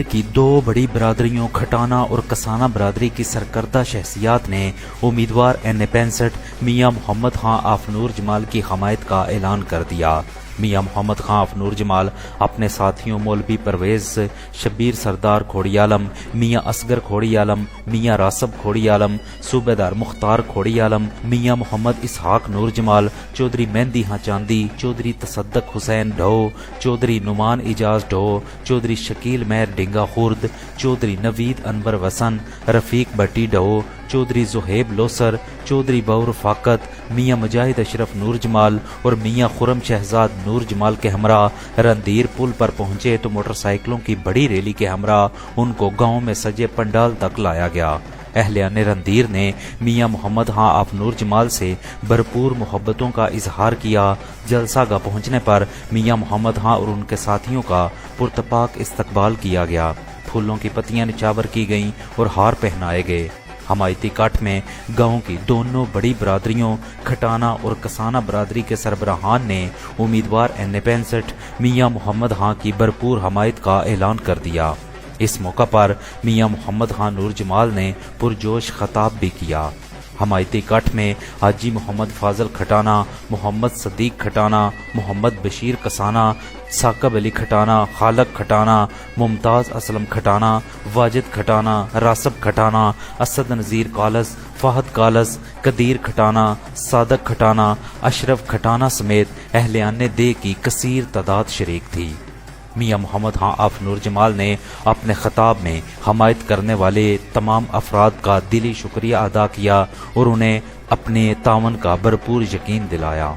की दो बड़ी बरादरियों खटाना और कसाना बरादरी की सरकर्दा शख्सियात ने उम्मीदवार NA-65 मियां मोहम्मद खां अफनूर जमाल की हमायत का ऐलान कर दिया। मियां मोहम्मद खां अफनूर जमाल अपने साथियों मौलवी परवेज शब्बीर सरदार खोड़ियालम, मियां असगर खोड़ियालम, मियां रासब खोड़ियालम, सूबेदार मुख्तार खोड़ियालम, मियां मोहम्मद इसहाक नूर जमाल, चौधरी मेहंदी हाँ चांदी, चौधरी तसद्दक हुसैन ढो, चौधरी नुमान इजाज ढो, चौधरी शकील महर डिंगा खुर्द, चौधरी नवीद अनवर वसन, रफीक भट्टी ढो, चौधरी जुहेब लोसर, चौधरी बौर फाकत, मियां मुजाहिद अशरफ नूर जमाल और मियां खुरम शहजाद नूर जमाल के हमरा रंधीर पुल पर पहुंचे तो मोटरसाइकिलों की बड़ी रैली के हमरा उनको गांव में सजे पंडाल तक लाया गया। अहलियाने रंधीर ने मियां मोहम्मद खां अफनूर जमाल से भरपूर मोहब्बतों का इजहार किया। जलसागाह पहुंचने पर मियां मोहम्मद खां और उनके साथियों का पुरतपाक इस्तकबाल किया गया। फूलों की पत्तियां निछावर की गईं और हार पहनाए गए। हमायती काठ में गांव की दोनों बड़ी बरादरियों खटाना और कसाना बरादरी के सरबराहान ने उम्मीदवार NA-65 मियां मोहम्मद खां की भरपूर हमायत का ऐलान कर दिया। इस मौका पर मियां मोहम्मद खां नूर जमाल ने पुरजोश खताब भी किया। हमायती काठ में हाजी मोहम्मद फाजल खटाना, मोहम्मद सदीक खटाना, मोहम्मद बशीर कसाना, साकब अली खटाना, खालक खटाना, मुमताज़ असलम खटाना, वाजिद खटाना, रासब खटाना, असद नज़ीर कालस, फाहद कालस, कदीर खटाना, सादक खटाना, अशरफ खटाना समेत अहलियाने दे की कसीर तादाद शरीक थी। मियां मोहम्मद खां अफनूर जमाल ने अपने खिताब में हमायत करने वाले तमाम अफराद का दिली शुक्रिया अदा किया और उन्हें अपने तावन का भरपूर यकीन दिलाया।